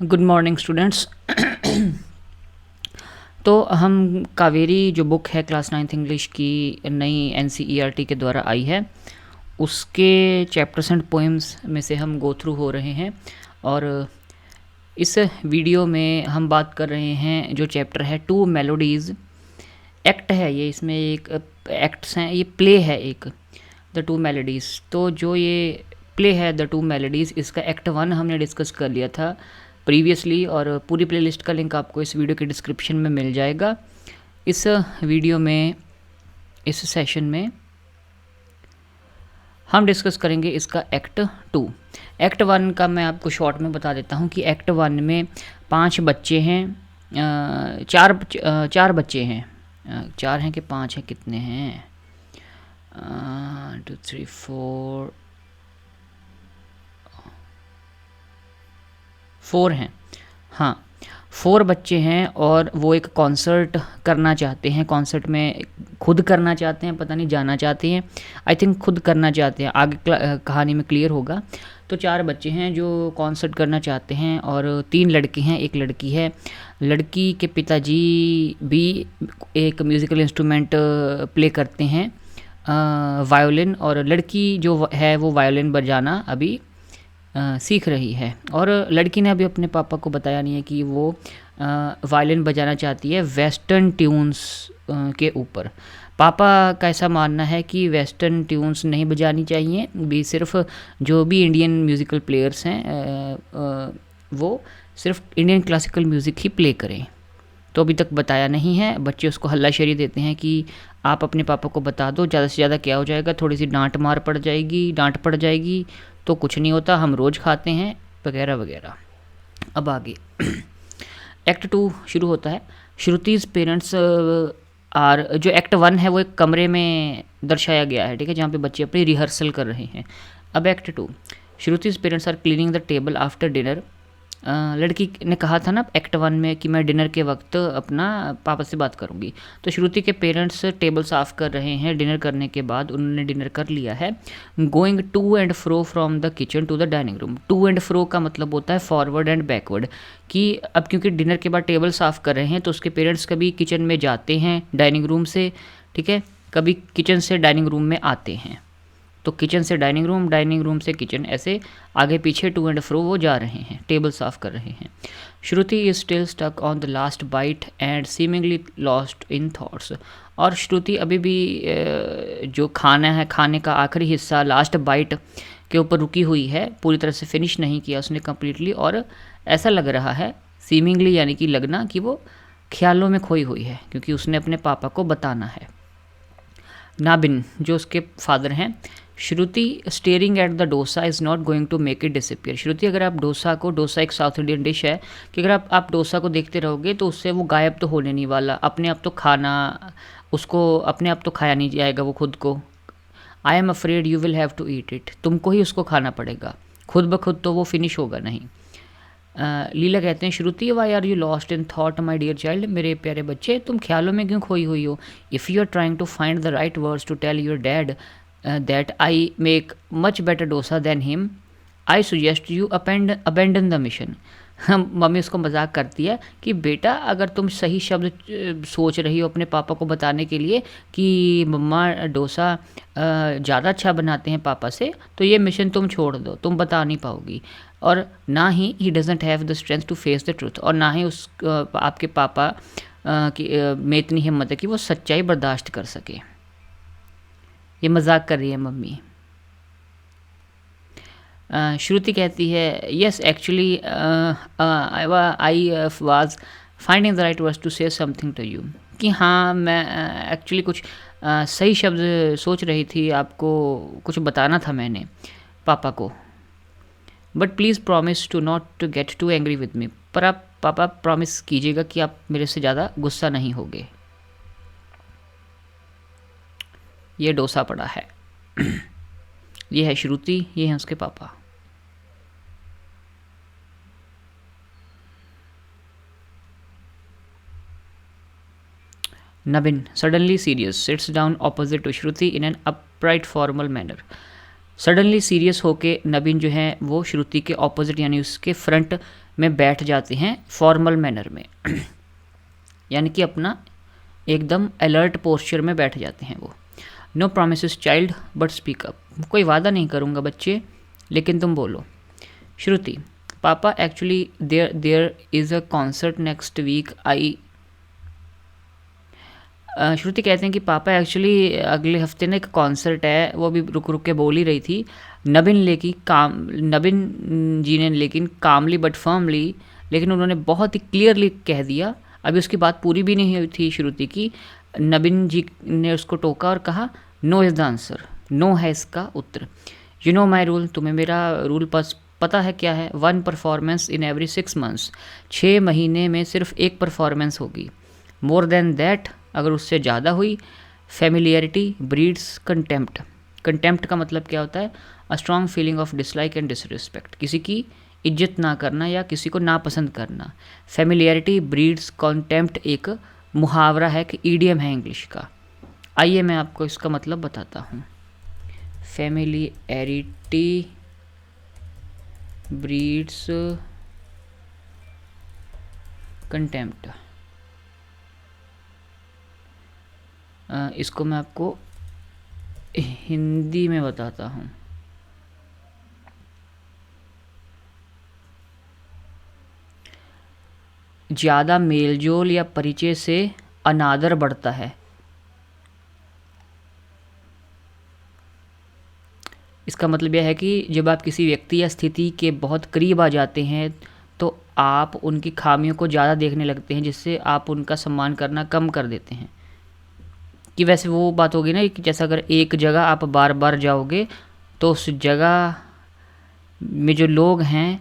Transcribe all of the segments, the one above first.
Good morning students. तो हम कावेरी जो बुक है क्लास 9th इंग्लिश की नई NCERT के द्वारा आई है, उसके चैप्टर्स एंड पोएम्स में से हम गो थ्रू हो रहे हैं। और इस वीडियो में हम बात कर रहे हैं जो चैप्टर है टू मेलोडीज़। एक्ट है ये, इसमें एक एक्ट्स हैं, ये प्ले है एक, द टू मेलोडीज़। तो जो ये प्ले है द टू मेलोडीज़, इसका एक्ट 1 हमने डिस्कस कर लिया था प्रीवियसली, और पूरी प्लेलिस्ट का लिंक आपको इस वीडियो के डिस्क्रिप्शन में मिल जाएगा। इस वीडियो में, इस सेशन में हम डिस्कस करेंगे इसका एक्ट 2। एक्ट 1 का मैं आपको शॉर्ट में बता देता हूँ कि एक्ट 1 में 5 बच्चे हैं, चार बच्चे हैं। 4 हैं कि 5 हैं, कितने हैं? 2 3 4 हैं। हाँ, 4 बच्चे हैं और वो एक कॉन्सर्ट करना चाहते हैं। कॉन्सर्ट में खुद करना चाहते हैं, पता नहीं जाना चाहते हैं, आई थिंक खुद करना चाहते हैं, आगे कहानी में क्लियर होगा। तो 4 बच्चे हैं जो कॉन्सर्ट करना चाहते हैं और 3 लड़के हैं, एक लड़की है। लड़की के पिताजी भी एक म्यूज़िकल इंस्ट्रूमेंट प्ले करते हैं, वायोलिन, और लड़की जो है वो वायोलिन बजाना अभी सीख रही है। और लड़की ने अभी अपने पापा को बताया नहीं है कि वो वायलिन बजाना चाहती है वेस्टर्न ट्यून्स के ऊपर। पापा का ऐसा मानना है कि वेस्टर्न ट्यून्स नहीं बजानी चाहिए, भी सिर्फ जो भी इंडियन म्यूज़िकल प्लेयर्स हैं वो सिर्फ इंडियन क्लासिकल म्यूज़िक ही प्ले करें। तो अभी तक बताया नहीं है। बच्चे उसको हल्लाशेरी देते हैं कि आप अपने पापा को बता दो, ज़्यादा से ज़्यादा क्या हो जाएगा, थोड़ी सी डांट पड़ जाएगी तो कुछ नहीं होता, हम रोज़ खाते हैं, वगैरह वगैरह। अब आगे एक्ट 2 शुरू होता है। श्रुतिज पेरेंट्स आर, जो एक्ट 1 है वो एक कमरे में दर्शाया गया है, ठीक है, जहाँ पे बच्चे अपनी रिहर्सल कर रहे हैं। अब act 2, Shruti's parents are cleaning the table after dinner. लड़की ने कहा था ना एक्ट 1 में कि मैं डिनर के वक्त अपना पापा से बात करूंगी। तो श्रुति के पेरेंट्स टेबल साफ़ कर रहे हैं डिनर करने के बाद, उन्होंने डिनर कर लिया है। Going to and fro from the kitchen to the dining room. To and fro का मतलब होता है फॉरवर्ड एंड बैकवर्ड, कि अब क्योंकि डिनर के बाद टेबल साफ़ कर रहे हैं तो उसके पेरेंट्स कभी किचन में जाते हैं डाइनिंग रूम से, ठीक है, कभी किचन से डाइनिंग रूम में आते हैं। तो किचन से डाइनिंग रूम से किचन, ऐसे आगे पीछे टू एंड फ्रो वो जा रहे हैं, टेबल साफ़ कर रहे हैं। Shruti is still stuck on the last bite and seemingly lost in thoughts. और श्रुति अभी भी जो खाना है, खाने का आखिरी हिस्सा, लास्ट बाइट के ऊपर रुकी हुई है, पूरी तरह से फिनिश नहीं किया उसने कम्प्लीटली। और ऐसा लग रहा है, सीमिंगली यानी कि लगना, कि वो ख्यालों में खोई हुई है, क्योंकि उसने अपने पापा को बताना है। नाबिन जो उसके फादर हैं, Shruti staring at the dosa is not going to make it disappear. Shruti, अगर आप डोसा एक साउथ इंडियन डिश है, कि अगर आप डोसा को देखते रहोगे तो उससे वो गायब तो होने नहीं वाला, अपने आप तो खाना, उसको अपने आप तो खाया नहीं जाएगा वो खुद को। I am afraid you will have to eat it, तुमको ही उसको खाना पड़ेगा, खुद ब खुद तो वो फिनिश होगा नहीं। लीला कहते हैं, Shruti why are you lost in thought my dear child, मेरे प्यारे बच्चे तुम ख्यालों में क्यों खोई हुई हो। If you are trying to find the right words to tell your dad that I make much better dosa than him, I suggest you abandon the mission. Mummy उसको मजाक करती है कि बेटा, अगर तुम सही शब्द सोच रही हो अपने पापा को बताने के लिए कि मम्मा डोसा ज़्यादा अच्छा बनाते हैं पापा से, तो ये मिशन तुम छोड़ दो, तुम बता नहीं पाओगी। और ना ही doesn't have the strength to face the truth, और ना ही उस आपके पापा में इतनी हिम्मत है कि वो सच्चाई बर्दाश्त कर सके। ये मजाक कर रही है मम्मी। श्रुति कहती है, yes actually I was finding the right words to say something to you, कि हाँ मैं एक्चुअली कुछ सही शब्द सोच रही थी, आपको कुछ बताना था मैंने पापा को। But please promise to not to get too angry with me, पर आप पापा प्रॉमिस कीजिएगा कि आप मेरे से ज़्यादा गुस्सा नहीं होगे। ये डोसा पड़ा है। ये है श्रुति, ये है उसके पापा। Nabin, suddenly serious, sits down opposite to Shruti in an upright formal manner. Suddenly serious होके नबीन जो है वो श्रुति के ऑपोजिट यानी उसके फ्रंट में बैठ जाते हैं फॉर्मल मैनर में यानी कि अपना एकदम अलर्ट पोस्चर में बैठ जाते हैं वो। No promise child but speak up, कोई वादा नहीं करूँगा बच्चे लेकिन तुम बोलो। श्रुति, पापा actually there is a concert next week I. Shruti कहते हैं कि पापा एक्चुअली अगले हफ्ते ना एक कॉन्सर्ट है, वो भी रुक रुक के बोल ही रही थी। नबिन जी ने लेकिन कामली बट फर्मली, लेकिन उन्होंने बहुत ही क्लियरली कह दिया। अभी उसकी बात पूरी भी नहीं हुई थी श्रुति की, नबिन जी ने उसको टोका और कहा no is the answer, no है इसका उत्तर। यू नो माई रूल, तुम्हें मेरा रूल पता है क्या है? 1 परफॉर्मेंस इन एवरी 6 मंथ्स, 6 महीने में सिर्फ 1 परफॉर्मेंस होगी। मोर देन दैट, अगर उससे ज़्यादा हुई, फेमिलियरिटी ब्रीड्स कंटेम्प्ट। कंटेम्प्ट का मतलब क्या होता है? A strong feeling of dislike and disrespect, किसी की इज्जत ना करना या किसी को नापसंद करना। फेमिलियरिटी ब्रीड्स कंटेम्प्ट एक मुहावरा है कि ईडियम है इंग्लिश का। आइए मैं आपको इसका मतलब बताता हूँ। फेमिलियरिटी ब्रीड्स कंटेम्प्ट, इसको मैं आपको हिंदी में बताता हूँ। ज़्यादा मेलजोल या परिचय से अनादर बढ़ता है। इसका मतलब यह है कि जब आप किसी व्यक्ति या स्थिति के बहुत करीब आ जाते हैं तो आप उनकी खामियों को ज़्यादा देखने लगते हैं, जिससे आप उनका सम्मान करना कम कर देते हैं। कि वैसे वो बात होगी ना कि जैसा अगर एक जगह आप बार बार जाओगे तो उस जगह में जो लोग हैं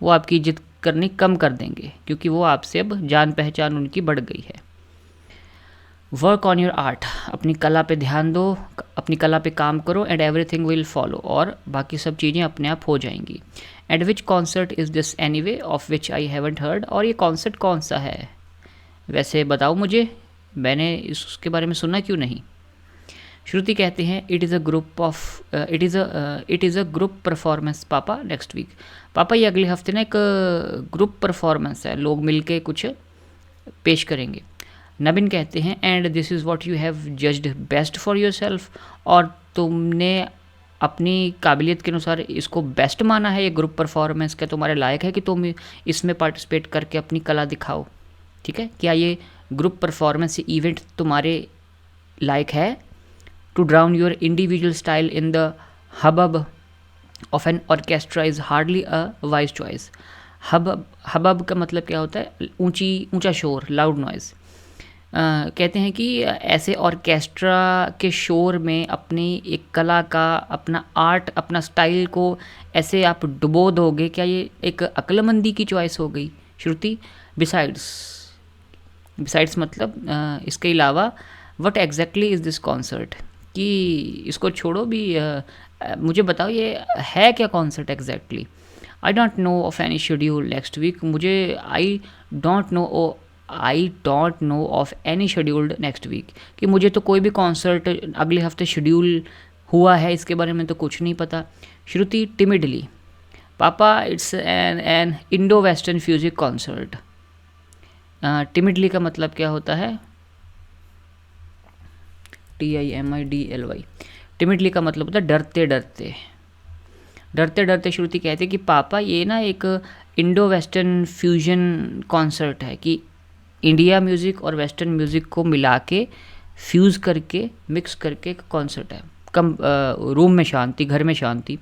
वो आपकी इज्जत करनी कम कर देंगे, क्योंकि वो आपसे अब जान पहचान उनकी बढ़ गई है। वर्क ऑन योर आर्ट, अपनी कला पे ध्यान दो, अपनी कला पे काम करो, एंड एवरीथिंग विल फॉलो, और बाकी सब चीज़ें अपने आप हो जाएंगी। And which concert is this anyway of which I haven't heard, और ये कॉन्सर्ट कौन सा है वैसे बताओ मुझे, मैंने उसके बारे में सुना क्यों नहीं। श्रुति कहते हैं it is a group performance पापा नेक्स्ट वीक। पापा ये अगले हफ्ते ना एक ग्रुप परफॉर्मेंस है, लोग मिलके कुछ पेश करेंगे। नबिन कहते हैं and this is what you have judged best for your self, और तुमने अपनी काबिलियत के अनुसार इसको बेस्ट माना है ये ग्रुप परफॉर्मेंस, क्या तुम्हारे लायक है कि तुम इसमें पार्टिसिपेट करके अपनी कला दिखाओ? ठीक है, क्या ये ग्रुप परफॉर्मेंस इवेंट तुम्हारे लायक है? To drown your individual style in the hubbub of an orchestra is hardly a wise choice. Hubbub का मतलब क्या होता है? ऊंचा शोर, लाउड नॉइज़। कहते हैं कि ऐसे ऑर्केस्ट्रा के शोर में अपनी एक कला का, अपना आर्ट, अपना स्टाइल को ऐसे आप डुबो दोगे, क्या ये एक अक्लमंदी की चॉइस हो गई श्रुति? बिसाइड्स मतलब इसके अलावा what exactly is this concert, कि इसको छोड़ो भी, मुझे बताओ ये है क्या concert exactly. I don't know of any schedule next week, मुझे I don't know of any scheduled next week, कि मुझे तो कोई भी कॉन्सर्ट अगले हफ्ते शेड्यूल हुआ है इसके बारे में तो कुछ नहीं पता। श्रुति टिमिडली, पापा it's an Indo western fusion concert. Timidly का मतलब क्या होता है? TIMIDLY। टिमिडली का मतलब होता है डरते डरते। डरते डरते श्रुति कहते हैं कि पापा ये ना एक इंडो वेस्टर्न फ्यूजन कॉन्सर्ट है, कि इंडिया म्यूज़िक और वेस्टर्न म्यूज़िक को मिला के फ्यूज़ करके मिक्स करके एक कॉन्सर्ट है। रूम में शांति, घर में शांति।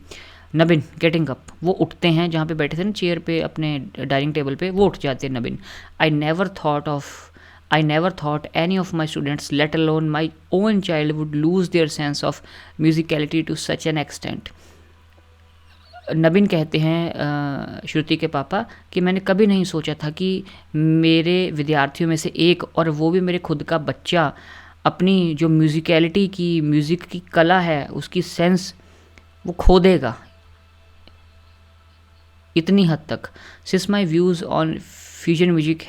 नबिन गेटिंग अप, वो उठते हैं, जहाँ पे बैठे थे ना चेयर पे अपने डाइनिंग टेबल पे, वो उठ जाते हैं Nabin. I never thought any of my students let alone my own child would lose their sense of musicality to such an extent. Nabin कहते हैं श्रुति के पापा कि मैंने कभी नहीं सोचा था कि मेरे विद्यार्थियों में से एक, और वो भी मेरे खुद का बच्चा, अपनी जो म्यूजिकलिटी की, म्यूज़िक की कला है, उसकी सेंस वो खो देगा इतनी हद तक। Since my views on fusion music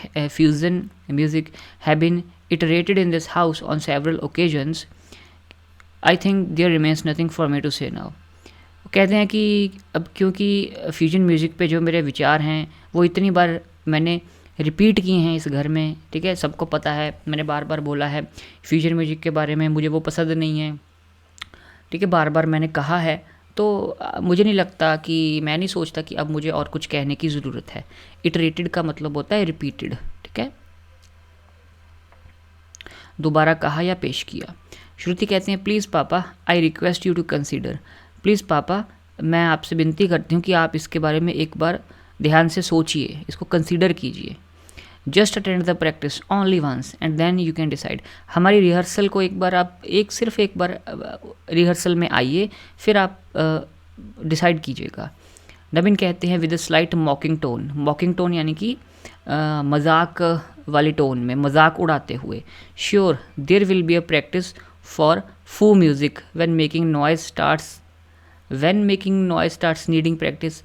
have been iterated in this house on several occasions, I think there remains nothing for me to say now. वो कहते हैं कि अब क्योंकि फ्यूजन म्यूज़िक पे जो मेरे विचार हैं वो इतनी बार मैंने रिपीट किए हैं इस घर में, ठीक है, सबको पता है, मैंने बार बार बोला है फ्यूजन म्यूज़िक के बारे में, मुझे वो पसंद नहीं है, ठीक है, बार बार मैंने कहा है। तो मुझे नहीं लगता कि, मैं नहीं सोचता कि अब मुझे और कुछ कहने की ज़रूरत है। इटरेटेड का मतलब होता है रिपीटेड, ठीक है, दोबारा कहा या पेश किया। श्रुति कहते हैं प्लीज़ पापा I request you to consider. Please पापा मैं आपसे विनती करती हूँ कि आप इसके बारे में एक बार ध्यान से सोचिए, इसको कंसीडर कीजिए। Just attend the practice only once and then you can decide. हमारी रिहर्सल को एक बार आप सिर्फ एक बार रिहर्सल में आइए, फिर आप डिसाइड कीजिएगा। नवीन कहते हैं with a slight mocking tone. Mocking tone यानी कि मजाक वाले टोन में, मजाक उड़ाते हुए। Sure there will be a practice for फू music when making noise starts needing practice.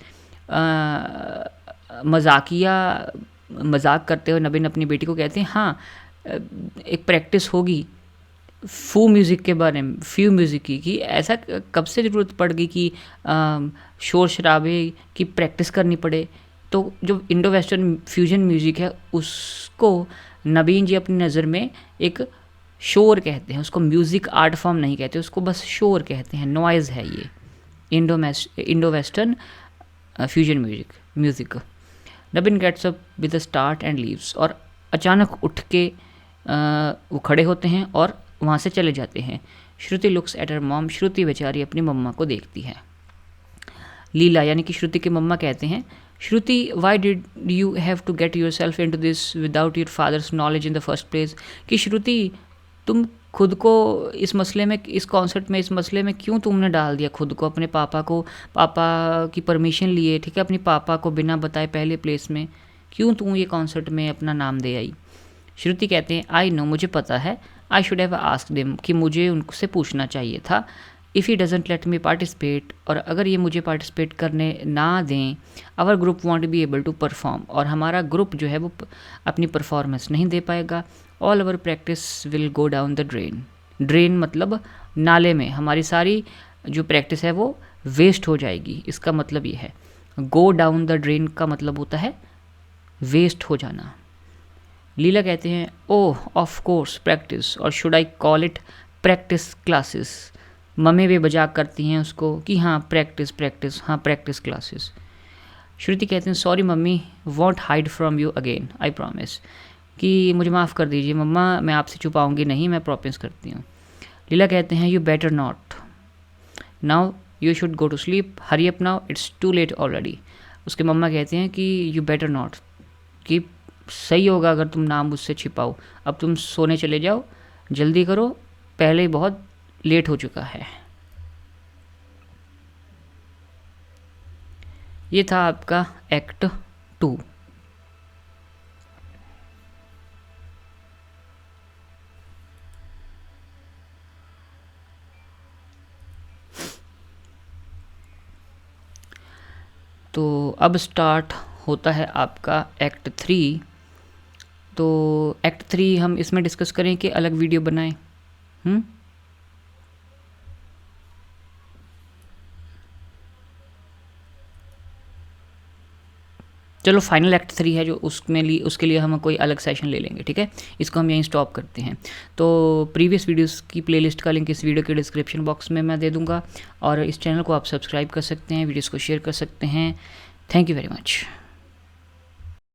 मजाक करते हुए नवीन अपनी बेटी को कहते हैं हाँ एक प्रैक्टिस होगी फू म्यूज़िक के बारे में, फ्यू म्यूज़िक की ऐसा कब से ज़रूरत पड़ गई कि शोर शराबे की प्रैक्टिस करनी पड़े। तो जो इंडो वेस्टर्न फ्यूजन म्यूज़िक है उसको नवीन जी अपनी नज़र में एक शोर कहते हैं, उसको म्यूज़िक आर्ट फॉर्म नहीं कहते, उसको बस शोर कहते हैं, नॉइज़ है ये Indo western fusion music. Naveen gets up with the start and leaves. और अचानक उठ के वो खड़े होते हैं और वहाँ से चले जाते हैं। श्रुति लुक्स एट हर मॉम। श्रुति बेचारी अपनी मम्मा को देखती है। लीला यानी कि श्रुति की मम्मा कहते हैं Shruti why did you have to get yourself into this without your father's knowledge in the first place. कि श्रुति तुम खुद को इस मसले में, इस कॉन्सर्ट में, इस मसले में क्यों तुमने डाल दिया खुद को, अपने पापा की परमिशन लिए, ठीक है, अपने पापा को बिना बताए पहले प्लेस में क्यों तुम ये कॉन्सर्ट में अपना नाम दे आई। श्रुति कहते हैं आई नो, मुझे पता है, I should have asked him, कि मुझे उनसे पूछना चाहिए था। If he doesn't let me participate, और अगर ये मुझे पार्टिसिपेट करने ना दें, our group won't be able to perform, और हमारा ग्रुप जो है वो अपनी परफॉर्मेंस नहीं दे पाएगा। All our practice will go down the drain. Drain मतलब नाले में, हमारी सारी जो प्रैक्टिस है वो वेस्ट हो जाएगी, इसका मतलब ये है। गो डाउन द ड्रेन का मतलब होता है वेस्ट हो जाना। लीला कहते हैं ओह ऑफ कोर्स प्रैक्टिस, और should I call it practice classes. Mummy भी मजाक करती हैं उसको कि हाँ प्रैक्टिस, हाँ प्रैक्टिस क्लासेस। श्रुति कहते हैं sorry mummy, want hide from you again, I promise. कि मुझे माफ़ कर दीजिए मम्मा, मैं आपसे छुपाऊंगी नहीं, मैं प्रॉमिस करती हूँ। लीला कहते हैं you better not, now you should go to sleep, hurry up now, it's too late already. उसके मम्मा कहते हैं कि यू बेटर नॉट, कि सही होगा अगर तुम नाम मुझसे छिपाओ, अब तुम सोने चले जाओ, जल्दी करो, पहले ही बहुत लेट हो चुका है। ये था आपका एक्ट 2। तो अब स्टार्ट होता है आपका एक्ट 3। तो एक्ट 3 हम इसमें डिस्कस करें कि अलग वीडियो बनाएं। चलो फाइनल एक्ट 3 है जो उसके लिए हम कोई अलग सेशन ले लेंगे, ठीक है, इसको हम यहीं स्टॉप करते हैं। तो प्रीवियस वीडियोस की प्लेलिस्ट का लिंक इस वीडियो के डिस्क्रिप्शन बॉक्स में मैं दे दूंगा, और इस चैनल को आप सब्सक्राइब कर सकते हैं, वीडियोस को शेयर कर सकते हैं। Thank you very much.